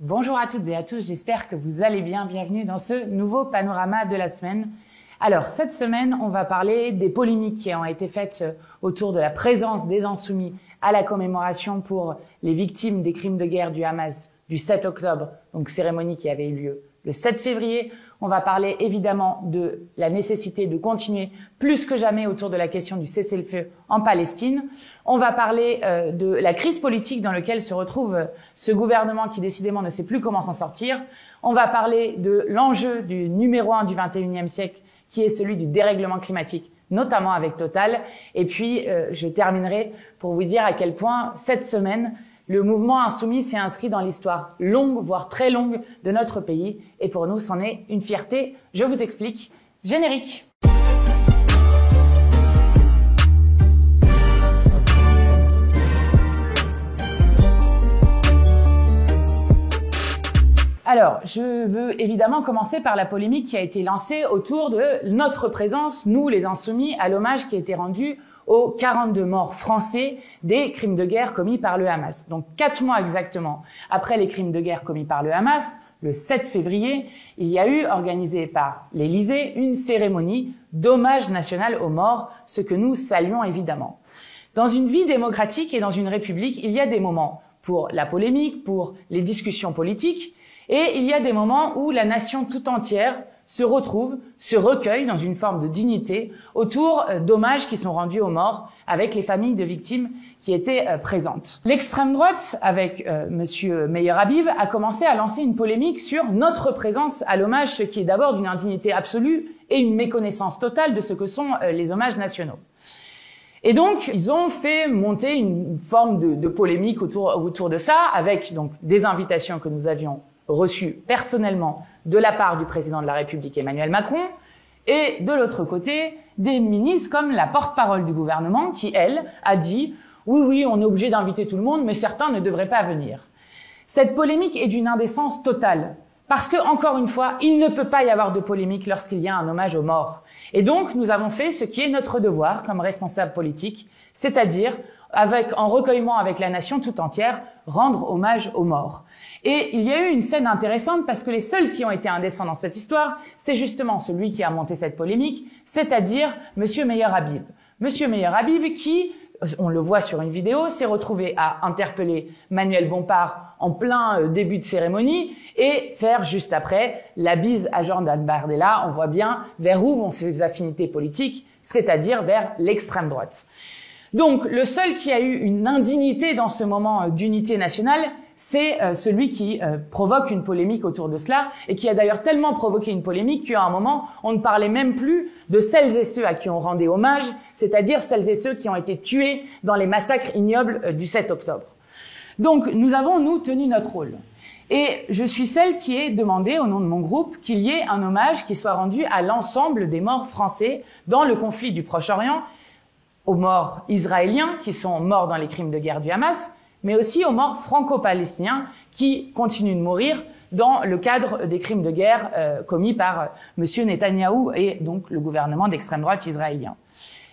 Bonjour à toutes et à tous, j'espère que vous allez bien. Bienvenue dans ce nouveau panorama de la semaine. Alors, cette semaine, on va parler des polémiques qui ont été faites autour de la présence des Insoumis à la commémoration pour les victimes des crimes de guerre du Hamas du 7 octobre, donc cérémonie qui avait eu lieu le 7 février. On va parler évidemment de la nécessité de continuer plus que jamais autour de la question du cessez-le-feu en Palestine. On va parler de la crise politique dans laquelle se retrouve ce gouvernement qui décidément ne sait plus comment s'en sortir. On va parler de l'enjeu du numéro 1 du 21e siècle qui est celui du dérèglement climatique, notamment avec Total. Et puis, je terminerai pour vous dire à quel point cette semaine, le mouvement insoumis s'est inscrit dans l'histoire longue, voire très longue, de notre pays. Et pour nous, c'en est une fierté. Je vous explique. Générique. Alors, je veux évidemment commencer par la polémique qui a été lancée autour de notre présence, nous les Insoumis, à l'hommage qui a été rendu aux 42 morts français des crimes de guerre commis par le Hamas. Donc 4 mois exactement après les crimes de guerre commis par le Hamas, le 7 février, il y a eu, organisé par l'Élysée, une cérémonie d'hommage national aux morts, ce que nous saluons évidemment. Dans une vie démocratique et dans une république, il y a des moments pour la polémique, pour les discussions politiques, et il y a des moments où la nation tout entière se retrouve, se recueille dans une forme de dignité autour d'hommages qui sont rendus aux morts avec les familles de victimes qui étaient présentes. L'extrême droite, avec Monsieur Meyer Habib, a commencé à lancer une polémique sur notre présence à l'hommage, ce qui est d'abord d'une indignité absolue et une méconnaissance totale de ce que sont les hommages nationaux. Et donc, ils ont fait monter une forme de polémique autour de ça, avec donc des invitations que nous avions reçues personnellement de la part du président de la République Emmanuel Macron, et de l'autre côté, des ministres comme la porte-parole du gouvernement qui, elle, a dit « Oui, on est obligé d'inviter tout le monde, mais certains ne devraient pas venir ». Cette polémique est d'une indécence totale, parce que, encore une fois, il ne peut pas y avoir de polémique lorsqu'il y a un hommage aux morts. Et donc, nous avons fait ce qui est notre devoir comme responsable politique, c'est-à-dire, en recueillement avec la nation tout entière, rendre hommage aux morts. Et il y a eu une scène intéressante parce que les seuls qui ont été indécents dans cette histoire, c'est justement celui qui a monté cette polémique, c'est-à-dire Monsieur Meyer Habib. Monsieur Meyer Habib qui, on le voit sur une vidéo, s'est retrouvé à interpeller Manuel Bompard en plein début de cérémonie et faire juste après la bise à Jordan Bardella. On voit bien vers où vont ses affinités politiques, c'est-à-dire vers l'extrême droite. Donc, le seul qui a eu une indignité dans ce moment d'unité nationale, c'est celui qui provoque une polémique autour de cela et qui a d'ailleurs tellement provoqué une polémique qu'à un moment, on ne parlait même plus de celles et ceux à qui on rendait hommage, c'est-à-dire celles et ceux qui ont été tués dans les massacres ignobles du 7 octobre. Donc, nous avons, nous, tenu notre rôle. Et je suis celle qui ai demandé, au nom de mon groupe, qu'il y ait un hommage qui soit rendu à l'ensemble des morts français dans le conflit du Proche-Orient, aux morts israéliens qui sont morts dans les crimes de guerre du Hamas, mais aussi aux morts franco-palestiniens qui continuent de mourir dans le cadre des crimes de guerre commis par Monsieur Netanyahou et donc le gouvernement d'extrême droite israélien.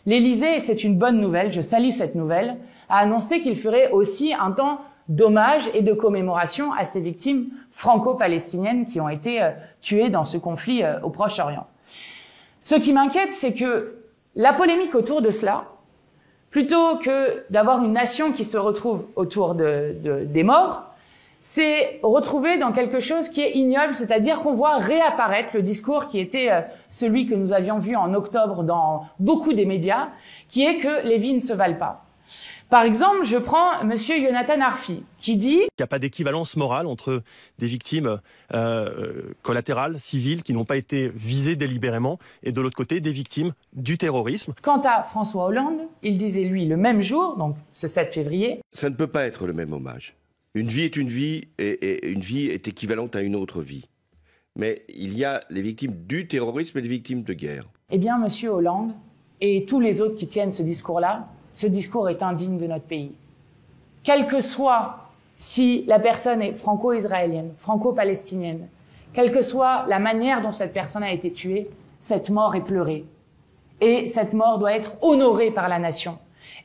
L'Élysée, c'est une bonne nouvelle, je salue cette nouvelle, a annoncé qu'il ferait aussi un temps d'hommage et de commémoration à ces victimes franco-palestiniennes qui ont été tuées dans ce conflit au Proche-Orient. Ce qui m'inquiète, c'est que la polémique autour de cela, plutôt que d'avoir une nation qui se retrouve autour des morts, c'est retrouver dans quelque chose qui est ignoble, c'est-à-dire qu'on voit réapparaître le discours qui était celui que nous avions vu en octobre dans beaucoup des médias, qui est que les vies ne se valent pas. Par exemple, je prends Monsieur Yonatan Arfi, qui dit qu'il n'y a pas d'équivalence morale entre des victimes collatérales, civiles, qui n'ont pas été visées délibérément, et de l'autre côté, des victimes du terrorisme. Quant à François Hollande, il disait, lui, le même jour, donc ce 7 février... Ça ne peut pas être le même hommage. Une vie est une vie, et une vie est équivalente à une autre vie. Mais il y a les victimes du terrorisme et les victimes de guerre. Eh bien, Monsieur Hollande, et tous les autres qui tiennent ce discours-là, ce discours est indigne de notre pays. Quel que soit si la personne est franco-israélienne, franco-palestinienne, quelle que soit la manière dont cette personne a été tuée, cette mort est pleurée. Et cette mort doit être honorée par la nation.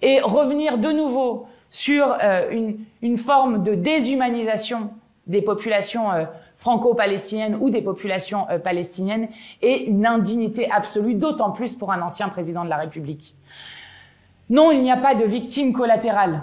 Et revenir de nouveau sur une forme de déshumanisation des populations franco-palestiniennes ou des populations palestiniennes est une indignité absolue, d'autant plus pour un ancien président de la République. Non, il n'y a pas de victimes collatérales.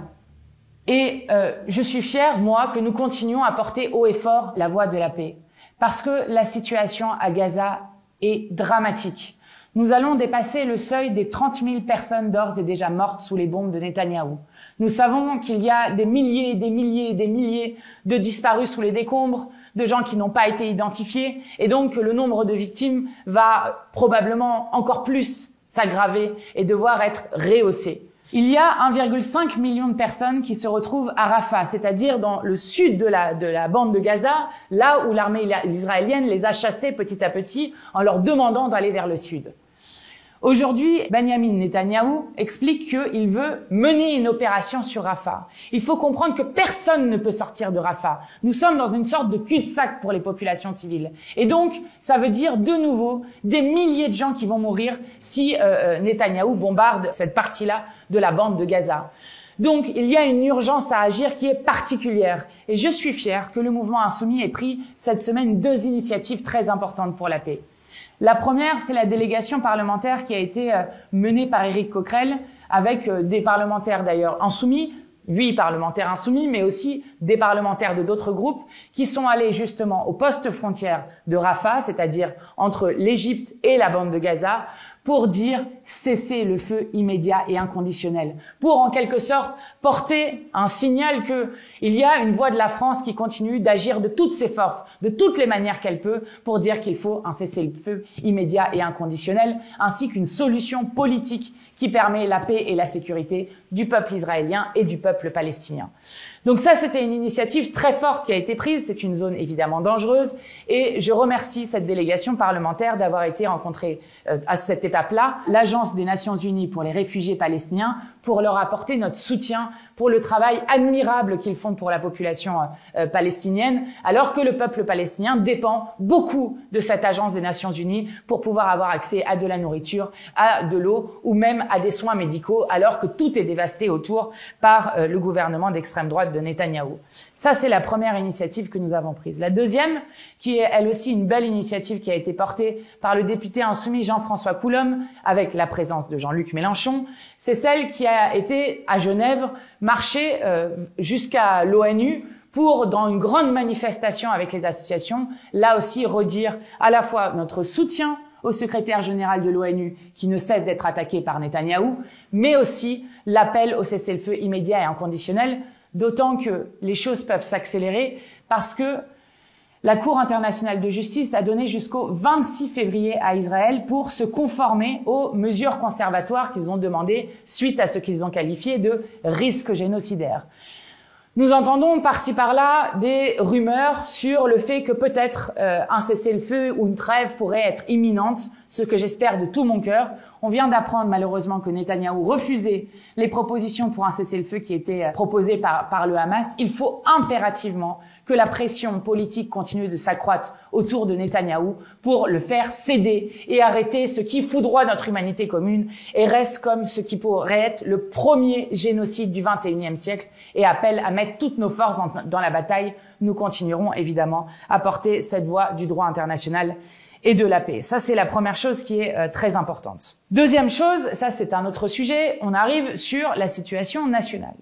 Et je suis fière, moi, que nous continuions à porter haut et fort la voix de la paix. Parce que la situation à Gaza est dramatique. Nous allons dépasser le seuil des 30 000 personnes d'ores et déjà mortes sous les bombes de Netanyahou. Nous savons qu'il y a des milliers, des milliers, des milliers de disparus sous les décombres, de gens qui n'ont pas été identifiés, et donc que le nombre de victimes va probablement encore plus s'aggraver et devoir être rehaussé. Il y a 1,5 million de personnes qui se retrouvent à Rafah, c'est-à-dire dans le sud de la bande de Gaza, là où l'armée israélienne les a chassés petit à petit en leur demandant d'aller vers le sud. Aujourd'hui, Benjamin Netanyahou explique qu'il veut mener une opération sur Rafah. Il faut comprendre que personne ne peut sortir de Rafah. Nous sommes dans une sorte de cul-de-sac pour les populations civiles. Et donc, ça veut dire de nouveau des milliers de gens qui vont mourir si Netanyahou bombarde cette partie-là de la bande de Gaza. Donc, il y a une urgence à agir qui est particulière. Et je suis fière que le mouvement insoumis ait pris cette semaine 2 initiatives très importantes pour la paix. La première, c'est la délégation parlementaire qui a été menée par Éric Coquerel, avec des parlementaires d'ailleurs insoumis, 8 parlementaires insoumis, mais aussi des parlementaires de d'autres groupes qui sont allés justement au poste frontière de Rafah, c'est-à-dire entre l'Égypte et la bande de Gaza, pour dire cesser le feu immédiat et inconditionnel, pour en quelque sorte porter un signal que il y a une voix de la France qui continue d'agir de toutes ses forces, de toutes les manières qu'elle peut, pour dire qu'il faut un cessez-le-feu immédiat et inconditionnel, ainsi qu'une solution politique qui permet la paix et la sécurité du peuple israélien et du peuple palestinien. Donc ça, c'était une initiative très forte qui a été prise. C'est une zone évidemment dangereuse et je remercie cette délégation parlementaire d'avoir été rencontrée à cette étape-là, l'Agence des Nations Unies pour les réfugiés palestiniens, pour leur apporter notre soutien pour le travail admirable qu'ils font pour la population palestinienne, alors que le peuple palestinien dépend beaucoup de cette Agence des Nations Unies pour pouvoir avoir accès à de la nourriture, à de l'eau ou même à des soins médicaux, alors que tout est dévasté autour par le gouvernement d'extrême droite de Netanyahou. Ça, c'est la première initiative que nous avons prise. La deuxième, qui est elle aussi une belle initiative qui a été portée par le député insoumis Jean-François Coulombe, avec la présence de Jean-Luc Mélenchon, c'est celle qui a été à Genève marcher jusqu'à l'ONU pour, dans une grande manifestation avec les associations, là aussi redire à la fois notre soutien au secrétaire général de l'ONU qui ne cesse d'être attaqué par Netanyahou, mais aussi l'appel au cessez-le-feu immédiat et inconditionnel, d'autant que les choses peuvent s'accélérer parce que la Cour internationale de justice a donné jusqu'au 26 février à Israël pour se conformer aux mesures conservatoires qu'ils ont demandées suite à ce qu'ils ont qualifié de risque génocidaire. Nous entendons par-ci par-là des rumeurs sur le fait que peut-être un cessez-le-feu ou une trêve pourrait être imminente, ce que j'espère de tout mon cœur. On vient d'apprendre malheureusement que Netanyahou refusait les propositions pour un cessez-le-feu qui étaient proposées par le Hamas. Il faut impérativement que la pression politique continue de s'accroître autour de Netanyahou pour le faire céder et arrêter ce qui foudroie notre humanité commune et reste comme ce qui pourrait être le premier génocide du XXIe siècle et appelle à mettre toutes nos forces dans la bataille. Nous continuerons évidemment à porter cette voix du droit international et de la paix. Ça, c'est la première chose qui est très importante. Deuxième chose, ça c'est un autre sujet, on arrive sur la situation nationale.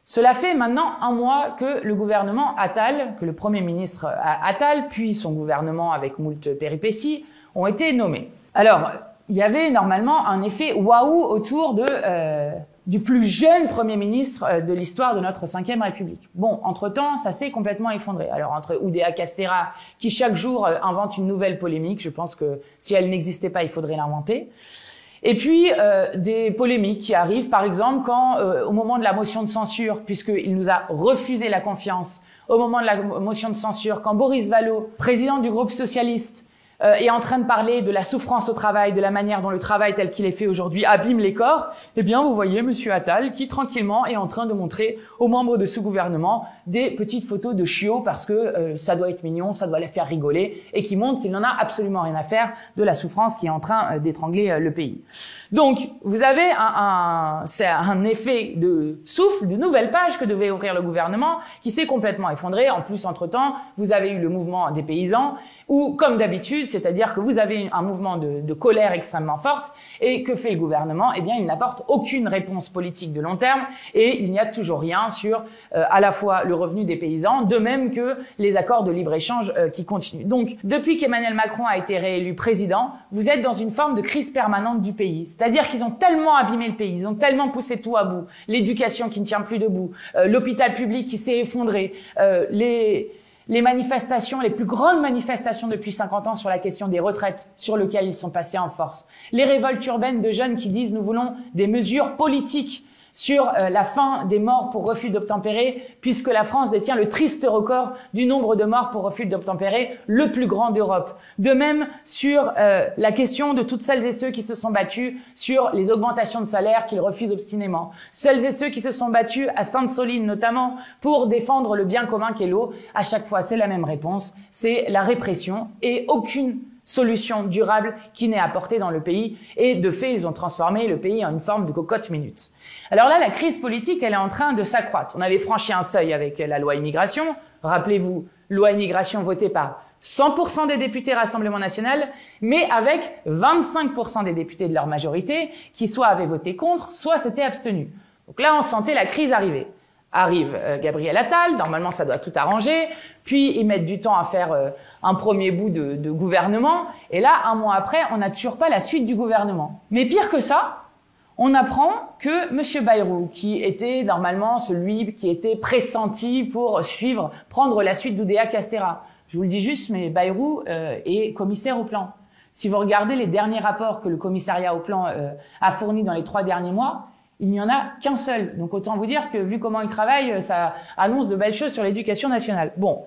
Cela fait maintenant 1 mois que le gouvernement Attal, que le Premier ministre Attal, puis son gouvernement avec moult péripéties, ont été nommés. Alors, il y avait normalement un effet waouh autour du plus jeune Premier ministre de l'histoire de notre 5e République. Bon, entre-temps, ça s'est complètement effondré. Alors, entre Oudéa Castéra, qui chaque jour invente une nouvelle polémique, je pense que si elle n'existait pas, il faudrait l'inventer. Et puis, des polémiques qui arrivent, par exemple, quand, au moment de la motion de censure, puisqu'il nous a refusé la confiance, au moment de la motion de censure, quand Boris Vallaud, président du groupe socialiste, est en train de parler de la souffrance au travail, de la manière dont le travail tel qu'il est fait aujourd'hui abîme les corps, eh bien vous voyez Monsieur Attal qui tranquillement est en train de montrer aux membres de ce gouvernement des petites photos de chiots parce que ça doit être mignon, ça doit les faire rigoler, et qui montre qu'il n'en a absolument rien à faire de la souffrance qui est en train d'étrangler le pays. Donc vous avez c'est un effet de souffle, de nouvelle page que devait ouvrir le gouvernement qui s'est complètement effondré. En plus, entre-temps, vous avez eu le mouvement des paysans où, comme d'habitude, c'est-à-dire que vous avez un mouvement de colère extrêmement forte, et que fait le gouvernement? Eh bien, il n'apporte aucune réponse politique de long terme, et il n'y a toujours rien sur à la fois le revenu des paysans, de même que les accords de libre-échange qui continuent. Donc, depuis qu'Emmanuel Macron a été réélu président, vous êtes dans une forme de crise permanente du pays. C'est-à-dire qu'ils ont tellement abîmé le pays, ils ont tellement poussé tout à bout, l'éducation qui ne tient plus debout, l'hôpital public qui s'est effondré, les manifestations, les plus grandes manifestations depuis 50 ans sur la question des retraites, sur lesquelles ils sont passés en force. Les révoltes urbaines de jeunes qui disent « nous voulons des mesures politiques » sur la fin des morts pour refus d'obtempérer, puisque la France détient le triste record du nombre de morts pour refus d'obtempérer, le plus grand d'Europe. De même sur la question de toutes celles et ceux qui se sont battus sur les augmentations de salaire qu'ils refusent obstinément. Celles et ceux qui se sont battus à Sainte-Soline notamment pour défendre le bien commun qu'est l'eau. À chaque fois, c'est la même réponse, c'est la répression et aucune solution durable qui n'est apportée dans le pays, et de fait, ils ont transformé le pays en une forme de cocotte minute. Alors là, la crise politique, elle est en train de s'accroître. On avait franchi un seuil avec la loi immigration. Rappelez-vous, loi immigration votée par 100% des députés Rassemblement National, mais avec 25% des députés de leur majorité qui soit avaient voté contre, soit s'étaient abstenus. Donc là, on sentait la crise arriver. Arrive Gabriel Attal, normalement ça doit tout arranger, puis ils mettent du temps à faire un premier bout de gouvernement, et là, un mois après, on n'a toujours pas la suite du gouvernement. Mais pire que ça, on apprend que M. Bayrou, qui était normalement celui qui était pressenti pour prendre la suite d'Oudéa Castéra. Je vous le dis juste, mais Bayrou est commissaire au plan. Si vous regardez les derniers rapports que le commissariat au plan a fournis dans les 3 derniers mois, il n'y en a qu'un seul. Donc autant vous dire que vu comment il travaille, ça annonce de belles choses sur l'éducation nationale. Bon.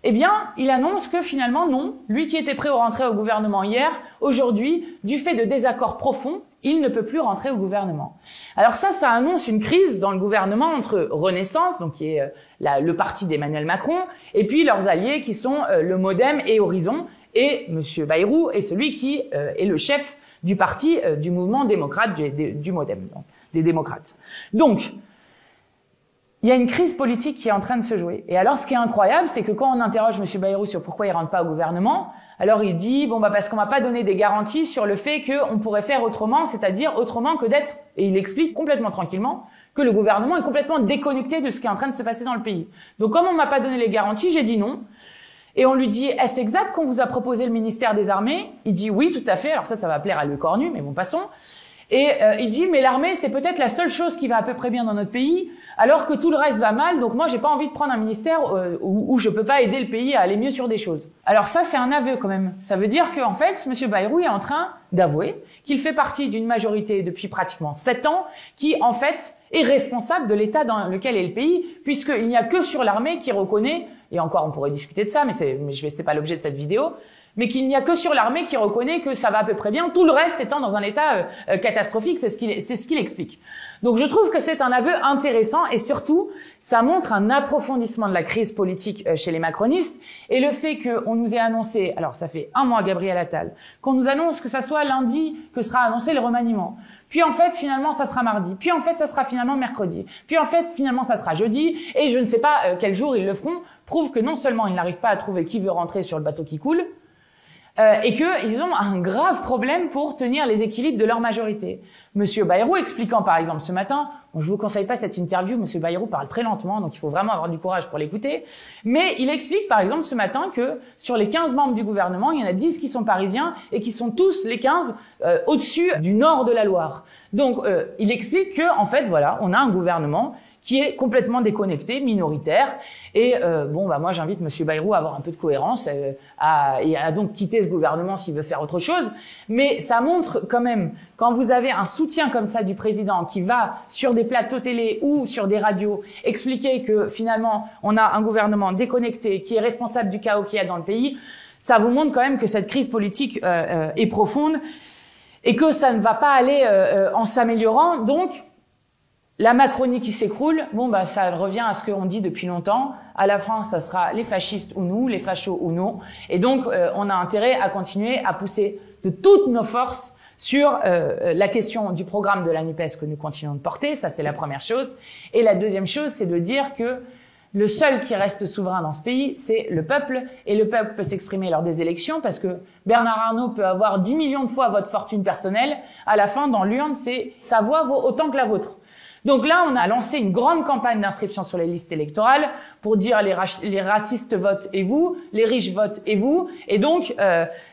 Eh bien, il annonce que finalement non, lui qui était prêt à rentrer au gouvernement hier, aujourd'hui, du fait de désaccords profonds, il ne peut plus rentrer au gouvernement. Alors ça annonce une crise dans le gouvernement entre Renaissance, donc qui est le parti d'Emmanuel Macron, et puis leurs alliés qui sont le MoDem et Horizon, et M. Bayrou est celui qui est le chef du parti du mouvement démocrate du MoDem, donc, des démocrates. Donc, il y a une crise politique qui est en train de se jouer. Et alors, ce qui est incroyable, c'est que quand on interroge M. Bayrou sur pourquoi il rentre pas au gouvernement, alors il dit, parce qu'on m'a pas donné des garanties sur le fait qu'on pourrait faire autrement, c'est-à-dire autrement que d'être, et il explique complètement tranquillement, que le gouvernement est complètement déconnecté de ce qui est en train de se passer dans le pays. Donc, comme on m'a pas donné les garanties, j'ai dit non. Et on lui dit, est-ce exact qu'on vous a proposé le ministère des Armées? Il dit oui, tout à fait. Alors ça va plaire à Louis Cornu, mais bon, passons. Et il dit, mais l'armée, c'est peut-être la seule chose qui va à peu près bien dans notre pays, alors que tout le reste va mal, donc moi, j'ai pas envie de prendre un ministère où je peux pas aider le pays à aller mieux sur des choses. Alors ça, c'est un aveu quand même. Ça veut dire qu'en fait, M. Bayrou est en train d'avouer qu'il fait partie d'une majorité depuis pratiquement 7 ans, qui, en fait, est responsable de l'état dans lequel est le pays, puisqu'il n'y a que sur l'armée qui reconnaît, et encore on pourrait discuter de ça, mais c'est pas l'objet de cette vidéo, mais qu'il n'y a que sur l'armée qui reconnaît que ça va à peu près bien, tout le reste étant dans un état catastrophique, c'est ce qu'il explique. Donc je trouve que c'est un aveu intéressant, et surtout, ça montre un approfondissement de la crise politique chez les macronistes, et le fait qu'on nous ait annoncé, alors ça fait 1 mois Gabriel Attal, qu'on nous annonce que ça soit lundi que sera annoncé le remaniement, puis en fait finalement ça sera mardi, puis en fait ça sera finalement mercredi, puis en fait finalement ça sera jeudi, et je ne sais pas quel jour ils le feront, prouve que non seulement ils n'arrivent pas à trouver qui veut rentrer sur le bateau qui coule, et qu'ils ont un grave problème pour tenir les équilibres de leur majorité. Monsieur Bayrou expliquant par exemple ce matin, je vous conseille pas cette interview, Monsieur Bayrou parle très lentement, donc il faut vraiment avoir du courage pour l'écouter, mais il explique par exemple ce matin que sur les 15 membres du gouvernement, il y en a 10 qui sont parisiens et qui sont tous les 15 au-dessus du nord de la Loire. Donc il explique que en fait voilà, on a un gouvernement qui est complètement déconnecté, minoritaire, et moi j'invite Monsieur Bayrou à avoir un peu de cohérence et à donc quitter ce gouvernement s'il veut faire autre chose. Mais ça montre quand même, quand vous avez un soutien comme ça du président qui va sur des plateaux télé ou sur des radios expliquer que finalement on a un gouvernement déconnecté qui est responsable du chaos qu'il y a dans le pays, ça vous montre quand même que cette crise politique est profonde et que ça ne va pas aller en s'améliorant. Donc la Macronie qui s'écroule, bon bah ça revient à ce qu'on dit depuis longtemps. À la fin, ça sera les fascistes ou nous, les fachos ou nous. Et donc on a intérêt à continuer à pousser de toutes nos forces sur la question du programme de la NUPES que nous continuons de porter. Ça, c'est la première chose. Et la deuxième chose, c'est de dire que le seul qui reste souverain dans ce pays, c'est le peuple. Et le peuple peut s'exprimer lors des élections parce que Bernard Arnault peut avoir 10 millions de fois votre fortune personnelle. À la fin, dans l'urne, sa voix vaut autant que la vôtre. Donc là, on a lancé une grande campagne d'inscription sur les listes électorales pour dire les racistes votent et vous, les riches votent et vous. Et donc,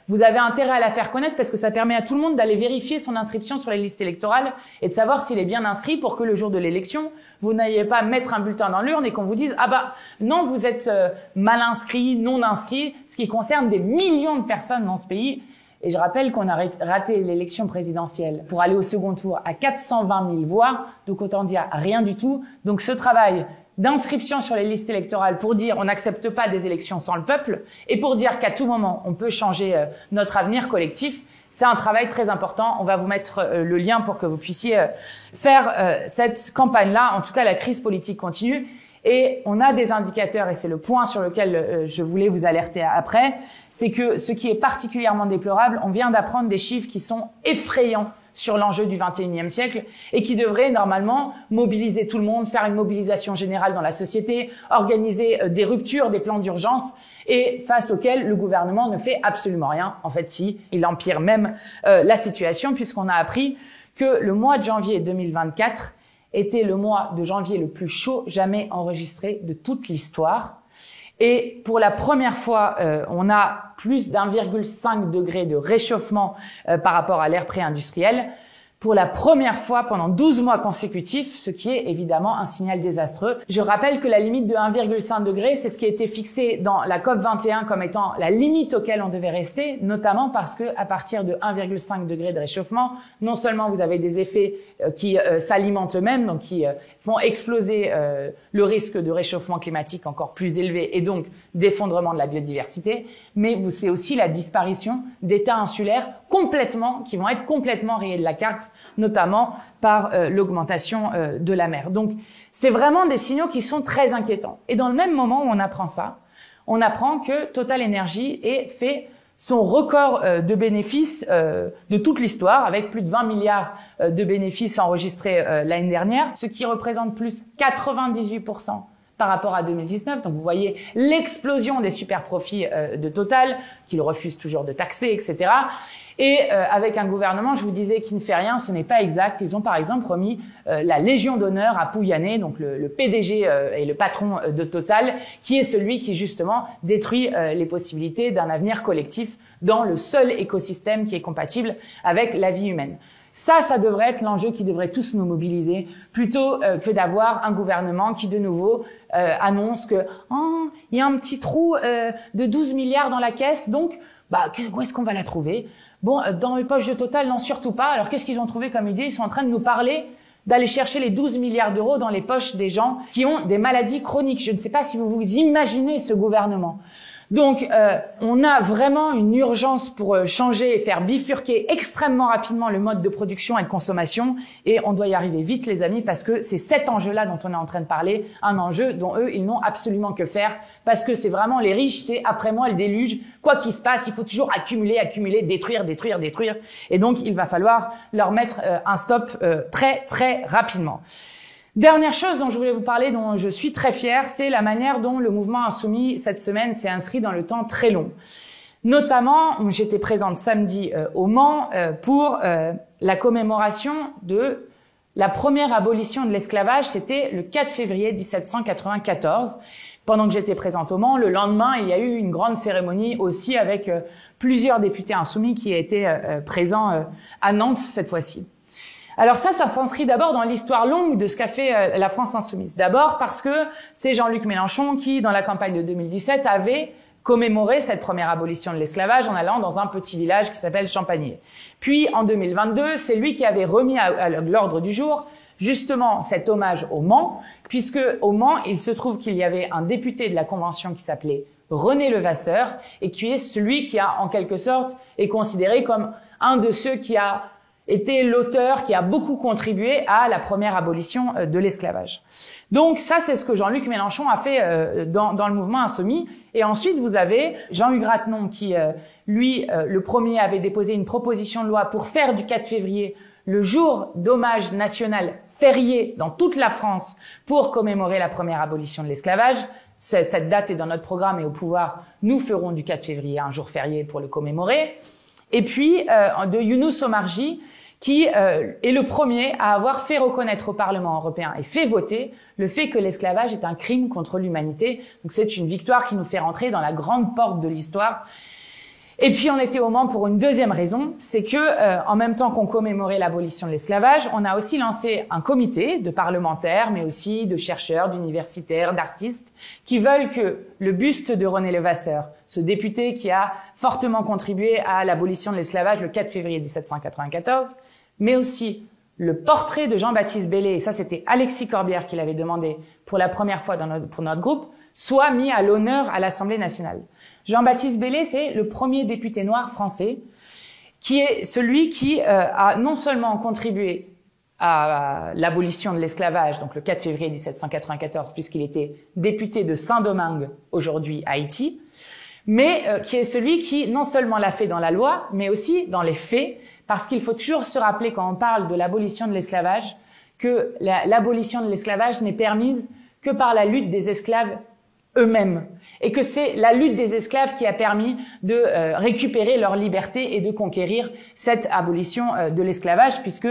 vous avez intérêt à la faire connaître parce que ça permet à tout le monde d'aller vérifier son inscription sur les listes électorales et de savoir s'il est bien inscrit pour que le jour de l'élection, vous n'ayez pas à mettre un bulletin dans l'urne et qu'on vous dise « Ah bah non, vous êtes mal inscrit, non inscrit », ce qui concerne des millions de personnes dans ce pays. Et je rappelle qu'on a raté l'élection présidentielle pour aller au second tour à 420 000 voix, donc autant dire rien du tout. Donc ce travail d'inscription sur les listes électorales pour dire on n'accepte pas des élections sans le peuple et pour dire qu'à tout moment on peut changer notre avenir collectif, c'est un travail très important. On va vous mettre le lien pour que vous puissiez faire cette campagne-là. En tout cas, la crise politique continue. Et on a des indicateurs, et c'est le point sur lequel je voulais vous alerter après, c'est que ce qui est particulièrement déplorable, on vient d'apprendre des chiffres qui sont effrayants sur l'enjeu du XXIe siècle et qui devraient normalement mobiliser tout le monde, faire une mobilisation générale dans la société, organiser des ruptures, des plans d'urgence et face auxquels le gouvernement ne fait absolument rien. En fait, si, il empire même la situation puisqu'on a appris que le mois de janvier 2024 était le mois de janvier le plus chaud jamais enregistré de toute l'histoire. Et pour la première fois, on a plus d'1,5 degré de réchauffement par rapport à l'ère pré-industrielle. Pour la première fois pendant 12 mois consécutifs, ce qui est évidemment un signal désastreux. Je rappelle que la limite de 1,5 degré, c'est ce qui a été fixé dans la COP21 comme étant la limite auquel on devait rester, notamment parce que à partir de 1,5 degré de réchauffement, non seulement vous avez des effets qui s'alimentent eux-mêmes, donc qui font exploser le risque de réchauffement climatique encore plus élevé et donc d'effondrement de la biodiversité, mais c'est aussi la disparition d'États insulaires qui vont être complètement rayés de la carte, notamment par l'augmentation de la mer. Donc, c'est vraiment des signaux qui sont très inquiétants. Et dans le même moment où on apprend ça, on apprend que Total Energy ait fait son record de bénéfices de toute l'histoire, avec plus de 20 milliards de bénéfices enregistrés l'année dernière, ce qui représente plus 98% par rapport à 2019. Donc vous voyez l'explosion des super profits de Total, qu'ils refusent toujours de taxer, etc. Et avec un gouvernement, je vous disais, qui ne fait rien, ce n'est pas exact. Ils ont par exemple remis la Légion d'honneur à Pouyanné, donc le PDG et le patron de Total, qui est celui qui justement détruit les possibilités d'un avenir collectif dans le seul écosystème qui est compatible avec la vie humaine. Ça devrait être l'enjeu qui devrait tous nous mobiliser, plutôt que d'avoir un gouvernement qui, de nouveau, annonce que il y a un petit trou de 12 milliards dans la caisse, donc où est-ce qu'on va la trouver? Bon, dans les poches de Total, non, surtout pas. Alors, qu'est-ce qu'ils ont trouvé comme idée? Ils sont en train de nous parler d'aller chercher les 12 milliards d'euros dans les poches des gens qui ont des maladies chroniques. Je ne sais pas si vous vous imaginez ce gouvernement. Donc, on a vraiment une urgence pour changer et faire bifurquer extrêmement rapidement le mode de production et de consommation. Et on doit y arriver vite, les amis, parce que c'est cet enjeu-là dont on est en train de parler, un enjeu dont eux, ils n'ont absolument que faire, parce que c'est vraiment les riches, c'est après moi le déluge. Quoi qu'il se passe, il faut toujours accumuler, détruire. Et donc, il va falloir leur mettre un stop très, très rapidement. Dernière chose dont je voulais vous parler, dont je suis très fière, c'est la manière dont le mouvement insoumis, cette semaine, s'est inscrit dans le temps très long. Notamment, j'étais présente samedi au Mans pour la commémoration de la première abolition de l'esclavage. C'était le 4 février 1794. Pendant que j'étais présente au Mans, le lendemain, il y a eu une grande cérémonie aussi avec plusieurs députés insoumis qui étaient présents à Nantes cette fois-ci. Alors ça s'inscrit d'abord dans l'histoire longue de ce qu'a fait la France insoumise. D'abord parce que c'est Jean-Luc Mélenchon qui, dans la campagne de 2017, avait commémoré cette première abolition de l'esclavage en allant dans un petit village qui s'appelle Champagné. Puis, en 2022, c'est lui qui avait remis à l'ordre du jour justement cet hommage au Mans, puisque au Mans, il se trouve qu'il y avait un député de la Convention qui s'appelait René Levasseur, et qui est celui qui a, en quelque sorte, est considéré comme un de ceux qui a été l'auteur, qui a beaucoup contribué à la première abolition de l'esclavage. Donc ça, c'est ce que Jean-Luc Mélenchon a fait dans le mouvement Insoumis. Et ensuite, vous avez Jean-Hugues Ratenon qui, lui, le premier avait déposé une proposition de loi pour faire du 4 février le jour d'hommage national férié dans toute la France pour commémorer la première abolition de l'esclavage. Cette date est dans notre programme et au pouvoir, nous ferons du 4 février un jour férié pour le commémorer. Et puis, de Younous Omarjee, qui est le premier à avoir fait reconnaître au Parlement européen et fait voter le fait que l'esclavage est un crime contre l'humanité. Donc c'est une victoire qui nous fait rentrer dans la grande porte de l'histoire. Et puis on était au Mans pour une deuxième raison, c'est que en même temps qu'on commémorait l'abolition de l'esclavage, on a aussi lancé un comité de parlementaires, mais aussi de chercheurs, d'universitaires, d'artistes, qui veulent que le buste de René Levasseur, ce député qui a fortement contribué à l'abolition de l'esclavage le 4 février 1794, mais aussi le portrait de Jean-Baptiste Belley, et ça c'était Alexis Corbière qui l'avait demandé pour la première fois pour notre groupe, soit mis à l'honneur à l'Assemblée nationale. Jean-Baptiste Belley, c'est le premier député noir français, qui est celui qui a non seulement contribué à l'abolition de l'esclavage, donc le 4 février 1794, puisqu'il était député de Saint-Domingue, aujourd'hui Haïti, mais qui est celui qui non seulement l'a fait dans la loi, mais aussi dans les faits, parce qu'il faut toujours se rappeler quand on parle de l'abolition de l'esclavage, que l'abolition de l'esclavage n'est permise que par la lutte des esclaves eux-mêmes, et que c'est la lutte des esclaves qui a permis de récupérer leur liberté et de conquérir cette abolition de l'esclavage, puisque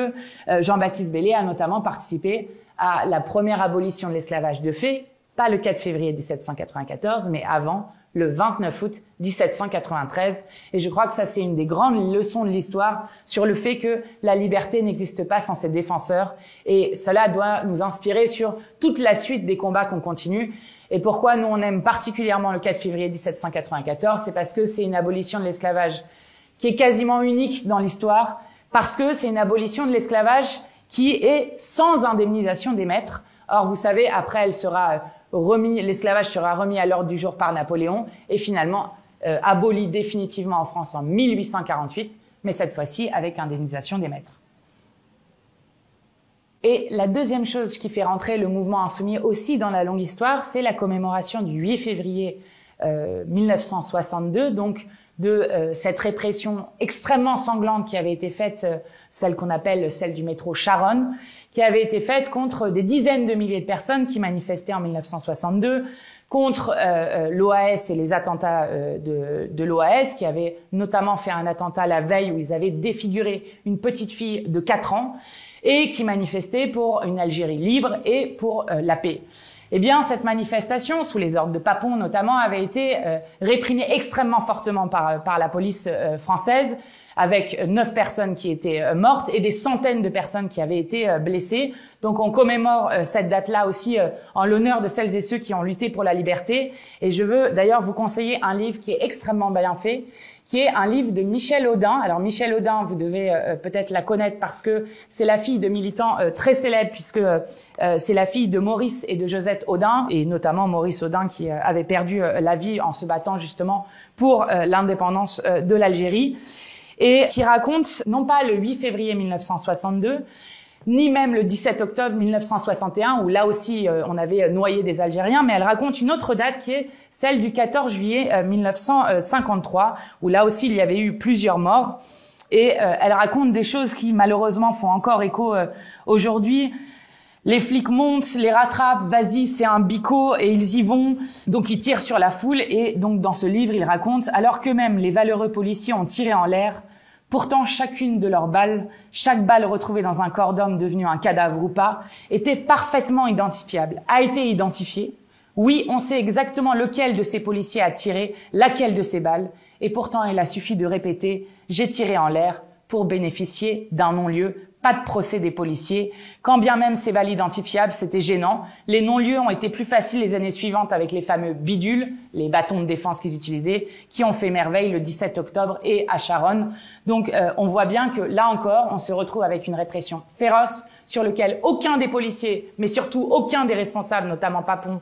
Jean-Baptiste Belley a notamment participé à la première abolition de l'esclavage de fait, pas le 4 février 1794, mais avant, le 29 août 1793. Et je crois que ça, c'est une des grandes leçons de l'histoire sur le fait que la liberté n'existe pas sans ses défenseurs. Et cela doit nous inspirer sur toute la suite des combats qu'on continue. Et pourquoi nous, on aime particulièrement le 4 février 1794, c'est parce que c'est une abolition de l'esclavage qui est quasiment unique dans l'histoire, parce que c'est une abolition de l'esclavage qui est sans indemnisation des maîtres. Or, vous savez, après, l'esclavage sera remis à l'ordre du jour par Napoléon et finalement aboli définitivement en France en 1848, mais cette fois-ci avec indemnisation des maîtres. Et la deuxième chose qui fait rentrer le mouvement insoumis aussi dans la longue histoire, c'est la commémoration du 8 février 1962, donc de cette répression extrêmement sanglante qui avait été faite, celle qu'on appelle celle du métro Charonne, qui avait été faite contre des dizaines de milliers de personnes qui manifestaient en 1962 contre l'OAS et les attentats de l'OAS, qui avaient notamment fait un attentat la veille où ils avaient défiguré une petite fille de 4 ans et qui manifestaient pour une Algérie libre et pour la paix. Eh bien, cette manifestation, sous les ordres de Papon notamment, avait été réprimée extrêmement fortement par la police française, avec 9 personnes qui étaient mortes et des centaines de personnes qui avaient été blessées. Donc on commémore cette date-là aussi en l'honneur de celles et ceux qui ont lutté pour la liberté. Et je veux d'ailleurs vous conseiller un livre qui est extrêmement bien fait, qui est un livre de Michèle Audin. Alors Michèle Audin, vous devez peut-être la connaître parce que c'est la fille de militants très célèbres, puisque c'est la fille de Maurice et de Josette Audin, et notamment Maurice Audin qui avait perdu la vie en se battant justement pour l'indépendance de l'Algérie, et qui raconte non pas le 8 février 1962, ni même le 17 octobre 1961, où là aussi on avait noyé des Algériens, mais elle raconte une autre date qui est celle du 14 juillet 1953, où là aussi il y avait eu plusieurs morts. Et elle raconte des choses qui malheureusement font encore écho aujourd'hui. Les flics montent, les rattrapent, vas-y, c'est un bico, et ils y vont. Donc ils tirent sur la foule, et donc dans ce livre, il raconte, alors que même les valeureux policiers ont tiré en l'air, pourtant chacune de leurs balles, chaque balle retrouvée dans un corps d'homme devenu un cadavre ou pas, était parfaitement identifiable, a été identifiée. Oui, on sait exactement lequel de ces policiers a tiré, laquelle de ces balles, et pourtant il a suffi de répéter « j'ai tiré en l'air » pour bénéficier d'un non-lieu. Pas de procès des policiers. Quand bien même ces balles identifiables, c'était gênant. Les non-lieux ont été plus faciles les années suivantes avec les fameux bidules, les bâtons de défense qu'ils utilisaient, qui ont fait merveille le 17 octobre et à Charonne. Donc on voit bien que là encore, on se retrouve avec une répression féroce sur lequel aucun des policiers, mais surtout aucun des responsables, notamment Papon,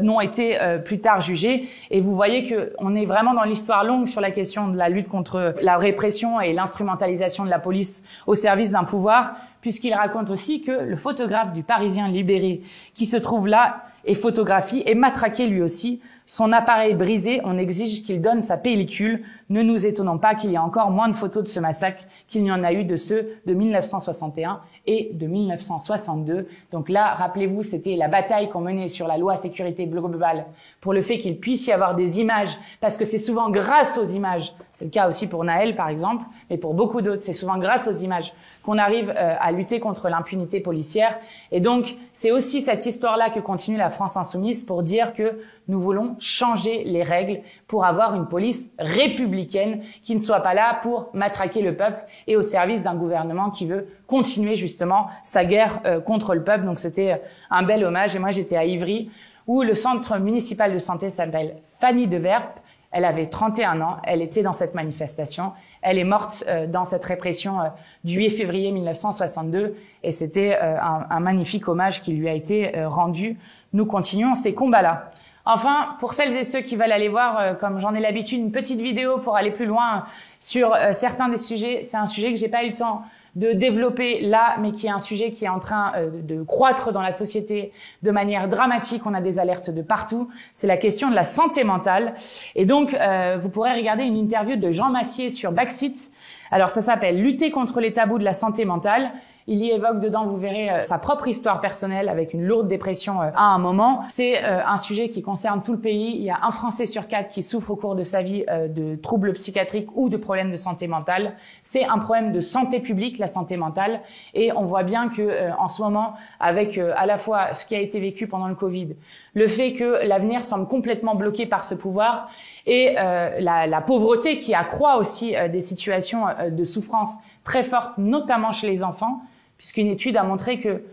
n'ont été plus tard jugés. Et vous voyez que on est vraiment dans l'histoire longue sur la question de la lutte contre la répression et l'instrumentalisation de la police au service d'un pouvoir, puisqu'il raconte aussi que le photographe du Parisien libéré qui se trouve là est photographié et matraqué lui aussi. Son appareil brisé, on exige qu'il donne sa pellicule. Ne nous étonnons pas qu'il y ait encore moins de photos de ce massacre qu'il n'y en a eu de ceux de 1961 et de 1962. Donc là, rappelez-vous, c'était la bataille qu'on menait sur la loi sécurité globale pour le fait qu'il puisse y avoir des images, parce que c'est souvent grâce aux images, c'est le cas aussi pour Nahel par exemple, mais pour beaucoup d'autres, c'est souvent grâce aux images qu'on arrive à lutter contre l'impunité policière. Et donc, c'est aussi cette histoire-là que continue la France insoumise pour dire que nous voulons changer les règles pour avoir une police républicaine qui ne soit pas là pour matraquer le peuple et au service d'un gouvernement qui veut continuer justement sa guerre contre le peuple. Donc c'était un bel hommage. Et moi j'étais à Ivry où le centre municipal de santé s'appelle Fanny de Verp. Elle avait 31 ans, elle était dans cette manifestation, elle est morte dans cette répression du 8 février 1962 et c'était un magnifique hommage qui lui a été rendu. Nous continuons ces combats-là. Enfin, pour celles et ceux qui veulent aller voir, comme j'en ai l'habitude, une petite vidéo pour aller plus loin sur certains des sujets, c'est un sujet que j'ai pas eu le temps de développer là, mais qui est un sujet qui est en train de croître dans la société de manière dramatique. On a des alertes de partout. C'est la question de la santé mentale. Et donc, vous pourrez regarder une interview de Jean Massier sur Baxit. Alors, ça s'appelle « Lutter contre les tabous de la santé mentale ». Il y évoque dedans, vous verrez, sa propre histoire personnelle avec une lourde dépression à un moment. C'est un sujet qui concerne tout le pays. Il y a un Français sur 4 qui souffre au cours de sa vie de troubles psychiatriques ou de problèmes de santé mentale. C'est un problème de santé publique, la santé mentale. Et on voit bien que en ce moment, avec à la fois ce qui a été vécu pendant le Covid, le fait que l'avenir semble complètement bloqué par ce pouvoir et la pauvreté qui accroît aussi des situations de souffrance très fortes, notamment chez les enfants, puisqu'une étude a montré que,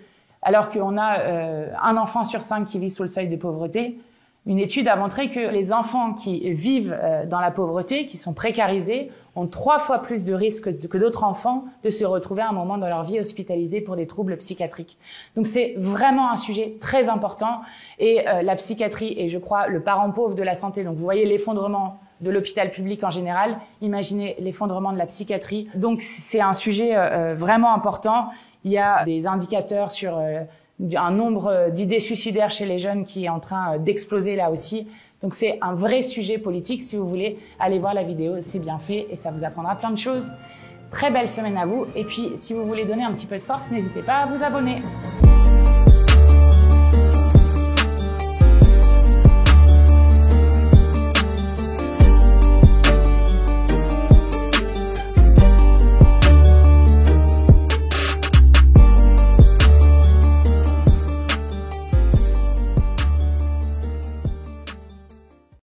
alors qu'on a un enfant sur 5 qui vit sous le seuil de pauvreté, une étude a montré que les enfants qui vivent dans la pauvreté, qui sont précarisés, ont 3 fois plus de risques que d'autres enfants de se retrouver à un moment dans leur vie hospitalisés pour des troubles psychiatriques. Donc c'est vraiment un sujet très important et la psychiatrie est, je crois, le parent pauvre de la santé. Donc vous voyez l'effondrement de l'hôpital public en général, imaginez l'effondrement de la psychiatrie. Donc c'est un sujet vraiment important. Il y a des indicateurs sur un nombre d'idées suicidaires chez les jeunes qui est en train d'exploser là aussi. Donc c'est un vrai sujet politique. Si vous voulez, allez voir la vidéo, c'est bien fait et ça vous apprendra plein de choses. Très belle semaine à vous. Et puis, si vous voulez donner un petit peu de force, n'hésitez pas à vous abonner.